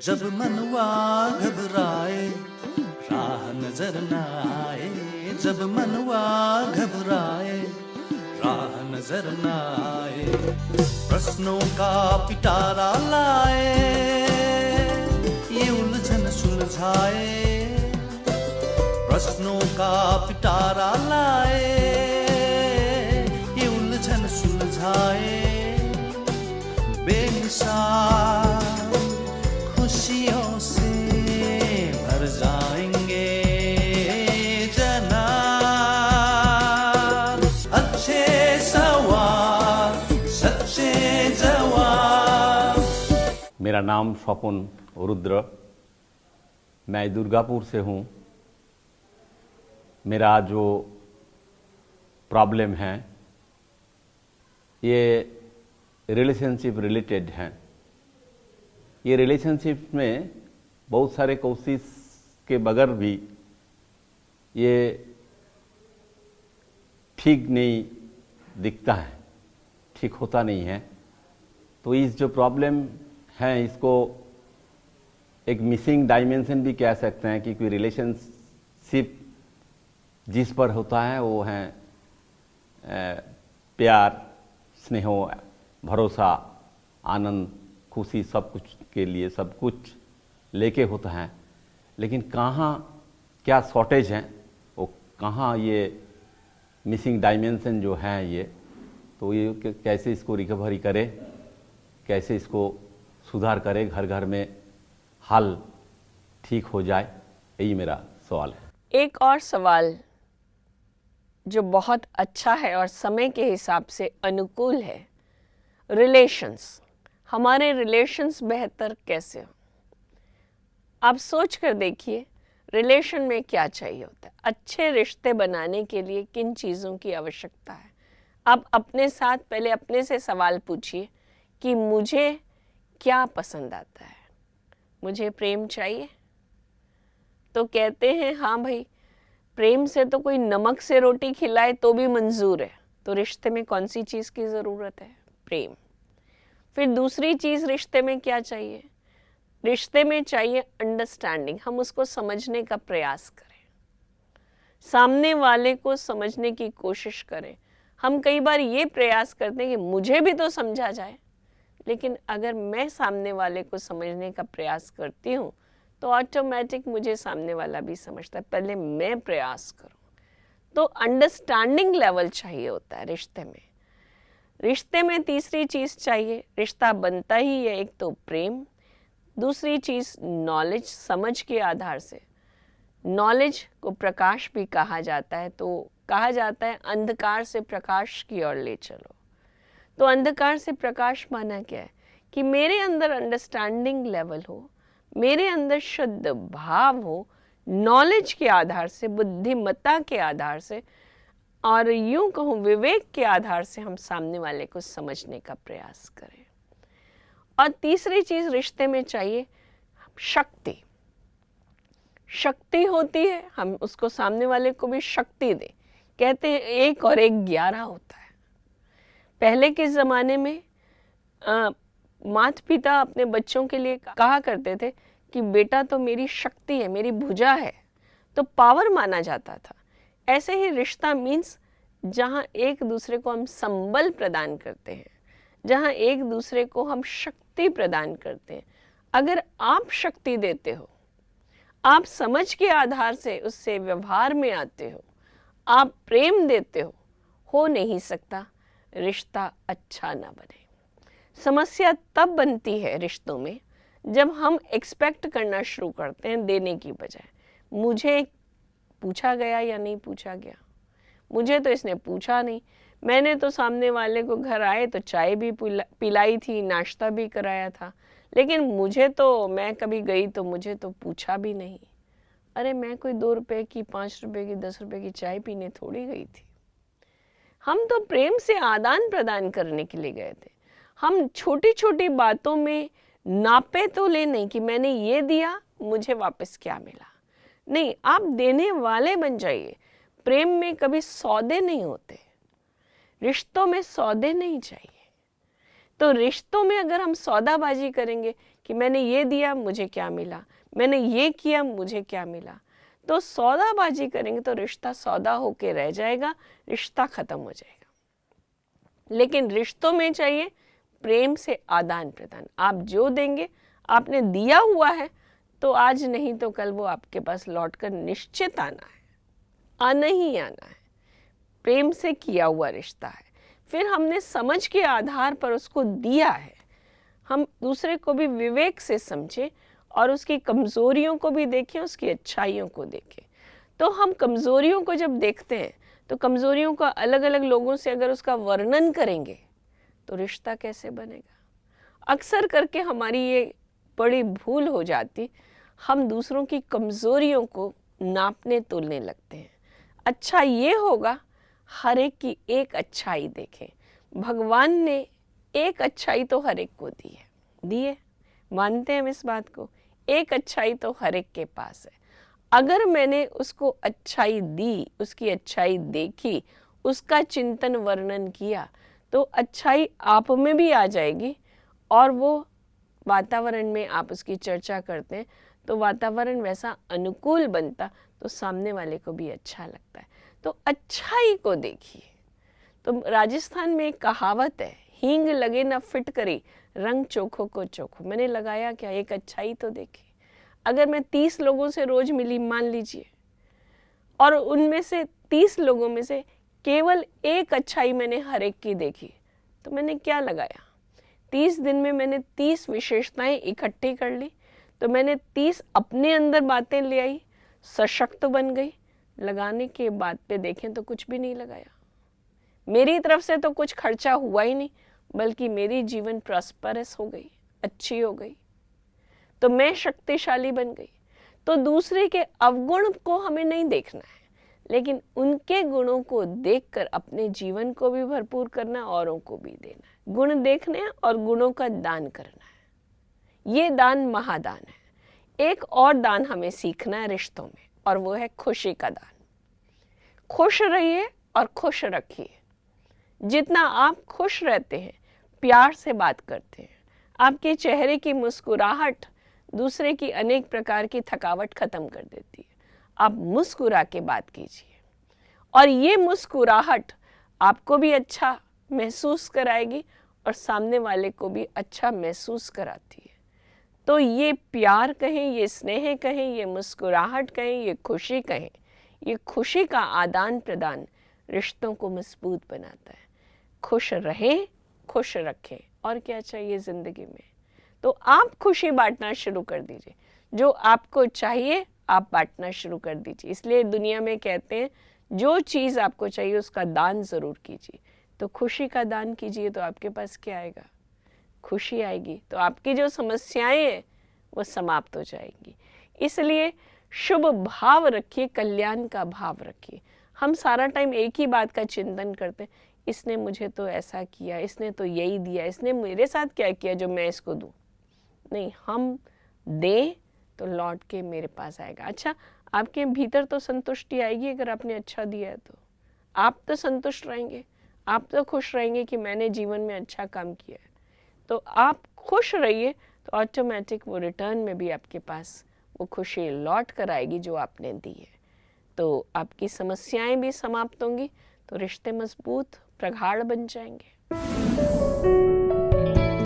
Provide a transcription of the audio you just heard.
जब मनवा घबराए राह नजर न आए, जब मनवा घबराए राह नजर न आए, प्रश्नों का पिटारा लाए ये उलझन सुलझाए, प्रश्नों का पिटारा लाए ये उलझन सुलझाए, बेमिसाल खुशियों से भर जाएंगे जनाब। अच्छे सवाल सच्चे जवाब। मेरा नाम स्वपन रुद्र, मैं दुर्गापुर से हूँ। मेरा जो प्रॉब्लम है ये रिलेशनशिप रिलेटेड है। ये रिलेशनशिप में बहुत सारे कोशिश के बगैर भी ये ठीक नहीं दिखता है, ठीक होता नहीं है। तो इस जो प्रॉब्लम है इसको एक मिसिंग डायमेंशन भी कह सकते हैं, क्योंकि रिलेशनशिप जिस पर होता है वो है प्यार, स्नेह, भरोसा, आनंद, खुशी, सब कुछ के लिए सब कुछ लेके होता है। लेकिन कहाँ क्या शॉर्टेज है, वो कहाँ ये मिसिंग डायमेंशन जो है ये, तो ये कैसे इसको रिकवरी करे, कैसे इसको सुधार करे, घर घर में हल ठीक हो जाए, यही मेरा सवाल है। एक और सवाल जो बहुत अच्छा है और समय के हिसाब से अनुकूल है, रिलेशंस, हमारे रिलेशंस बेहतर कैसे हो? आप सोच कर देखिए, रिलेशन में क्या चाहिए होता है? अच्छे रिश्ते बनाने के लिए किन चीज़ों की आवश्यकता है? आप अपने साथ पहले अपने से सवाल पूछिए कि मुझे क्या पसंद आता है। मुझे प्रेम चाहिए? तो कहते हैं हाँ भाई, प्रेम से तो कोई नमक से रोटी खिलाए तो भी मंजूर है। तो रिश्ते में कौन सी चीज़ की ज़रूरत है? प्रेम। फिर दूसरी चीज़ रिश्ते में क्या चाहिए? रिश्ते में चाहिए अंडरस्टैंडिंग, हम उसको समझने का प्रयास करें, सामने वाले को समझने की कोशिश करें। हम कई बार ये प्रयास करते हैं कि मुझे भी तो समझा जाए, लेकिन अगर मैं सामने वाले को समझने का प्रयास करती हूँ तो ऑटोमेटिक मुझे सामने वाला भी समझता है। पहले मैं प्रयास करूँ। तो अंडरस्टैंडिंग लेवल चाहिए होता है रिश्ते में। रिश्ते में तीसरी चीज़ चाहिए, रिश्ता बनता ही है एक तो प्रेम, दूसरी चीज़ नॉलेज, समझ के आधार से। नॉलेज को प्रकाश भी कहा जाता है, तो कहा जाता है अंधकार से प्रकाश की ओर ले चलो। तो अंधकार से प्रकाश माना क्या है? कि मेरे अंदर अंडरस्टैंडिंग लेवल हो, मेरे अंदर शुद्ध भाव हो, नॉलेज के आधार से, बुद्धिमत्ता के आधार से, और यूं कहूँ विवेक के आधार से हम सामने वाले को समझने का प्रयास करें। और तीसरी चीज़ रिश्ते में चाहिए शक्ति। शक्ति होती है, हम उसको सामने वाले को भी शक्ति दें। कहते हैं 1 और 1 11 होता है। पहले के ज़माने में माता पिता अपने बच्चों के लिए कहा करते थे कि बेटा तो मेरी शक्ति है, मेरी भुजा है, तो पावर माना जाता था। ऐसे ही रिश्ता मीन्स जहाँ एक दूसरे को हम संबल प्रदान करते हैं, जहाँ एक दूसरे को हम शक्ति प्रदान करते हैं। अगर आप शक्ति देते हो, आप समझ के आधार से उससे व्यवहार में आते हो, आप प्रेम देते हो नहीं सकता रिश्ता अच्छा ना बने। समस्या तब बनती है रिश्तों में जब हम एक्सपेक्ट करना शुरू करते हैं देने की बजाय। मुझे पूछा गया या नहीं पूछा गया, मुझे तो इसने पूछा नहीं, मैंने तो सामने वाले को घर आए तो चाय भी पिलाई थी, नाश्ता भी कराया था, लेकिन मुझे तो, मैं कभी गई तो मुझे तो पूछा भी नहीं। अरे मैं कोई 2 रुपए की, 5 रुपए की, 10 रुपए की चाय पीने थोड़ी गई थी। हम तो प्रेम से आदान प्रदान करने के लिए गए थे। हम छोटी छोटी बातों में नापे तो ले नहीं कि मैंने ये दिया, मुझे वापस क्या मिला। नहीं, आप देने वाले बन जाइए। प्रेम में कभी सौदे नहीं होते, रिश्तों में सौदे नहीं चाहिए। तो रिश्तों में अगर हम सौदाबाजी करेंगे कि मैंने ये दिया मुझे क्या मिला, मैंने ये किया मुझे क्या मिला। तो सौदाबाजी करेंगे तो रिश्ता सौदा होके रह जाएगा, रिश्ता खत्म हो जाएगा। लेकिन रिश्तों में चाहिए प्रेम से आदान प्रदान। आप जो देंगे, आपने दिया हुआ है तो आज नहीं तो कल वो आपके पास लौटकर निश्चित आना है, आना ही आना है। प्रेम से किया हुआ रिश्ता है, फिर हमने समझ के आधार पर उसको दिया है। हम दूसरे को भी विवेक से समझें और उसकी कमज़ोरियों को भी देखें, उसकी अच्छाइयों को देखें। तो हम कमज़ोरियों को जब देखते हैं तो कमज़ोरियों का अलग अलग लोगों से अगर उसका वर्णन करेंगे तो रिश्ता कैसे बनेगा। अक्सर करके हमारी ये बड़ी भूल हो जाती, हम दूसरों की कमज़ोरियों को नापने तोलने लगते हैं। अच्छा ये होगा हर एक की एक अच्छाई देखें। भगवान ने एक अच्छाई तो हर एक को दी है, मानते हैं हम इस बात को। एक अच्छाई तो हर एक के पास है। अगर मैंने उसको अच्छाई दी, उसकी अच्छाई देखी, उसका चिंतन वर्णन किया तो अच्छाई आप में भी आ जाएगी। और वो वातावरण में आप उसकी चर्चा करते हैं तो वातावरण वैसा अनुकूल बनता तो सामने वाले को भी अच्छा लगता है। तो अच्छाई को देखिए। तो राजस्थान में एक कहावत है, हींग लगे ना फिटकरी, रंग चोखो को चोखो। मैंने लगाया क्या, एक अच्छाई तो देखी। अगर मैं 30 लोगों से रोज मिली मान लीजिए, और उनमें से 30 लोगों में से केवल एक अच्छाई मैंने हर एक की देखी, तो मैंने क्या लगाया। 30 दिन में मैंने 30 विशेषताएं इकट्ठी कर ली, तो मैंने 30 अपने अंदर बातें ले आई, सशक्त बन गई। लगाने के बाद पे देखें तो कुछ भी नहीं लगाया। मेरी तरफ से तो कुछ खर्चा हुआ ही नहीं, बल्कि मेरी जीवन प्रॉस्परस हो गई, अच्छी हो गई, तो मैं शक्तिशाली बन गई। तो दूसरे के अवगुण को हमें नहीं देखना है, लेकिन उनके गुणों को देखकर अपने जीवन को भी भरपूर करना, औरों को भी देना है। गुण देखने और गुणों का दान करना है, ये दान महादान है। एक और दान हमें सीखना है रिश्तों में, और वो है खुशी का दान। खुश रहिए और खुश रखिए। जितना आप खुश रहते हैं, प्यार से बात करते हैं, आपके चेहरे की मुस्कुराहट दूसरे की अनेक प्रकार की थकावट खत्म कर देती है। आप मुस्कुरा के बात कीजिए, और ये मुस्कुराहट आपको भी अच्छा महसूस कराएगी और सामने वाले को भी अच्छा महसूस कराती है। तो ये प्यार कहें, ये स्नेह कहें, ये मुस्कुराहट कहें, ये खुशी कहें, ये खुशी का आदान प्रदान रिश्तों को मजबूत बनाता है। खुश रहें, खुश रखें, और क्या चाहिए ज़िंदगी में। तो आप खुशी बांटना शुरू कर दीजिए, जो आपको चाहिए आप बांटना शुरू कर दीजिए। इसलिए दुनिया में कहते हैं जो चीज़ आपको चाहिए उसका दान ज़रूर कीजिए। तो खुशी का दान कीजिए तो आपके पास क्या आएगा, खुशी आएगी। तो आपकी जो समस्याएं हैं वो समाप्त हो जाएंगी। इसलिए शुभ भाव रखिए, कल्याण का भाव रखिए। हम सारा टाइम एक ही बात का चिंतन करते हैं, इसने मुझे तो ऐसा किया, इसने तो यही दिया, इसने मेरे साथ क्या किया जो मैं इसको दूं। नहीं, हम दें तो लौट के मेरे पास आएगा। अच्छा, आपके भीतर तो संतुष्टि आएगी अगर आपने अच्छा दिया है, तो आप तो संतुष्ट रहेंगे, आप तो खुश रहेंगे कि मैंने जीवन में अच्छा काम किया है। तो आप खुश रहिए तो ऑटोमेटिक वो रिटर्न में भी आपके पास वो खुशी लौट कर आएगी जो आपने दी है। तो आपकी समस्याएं भी समाप्त होंगी, तो रिश्ते मजबूत प्रगाढ़ बन जाएंगे।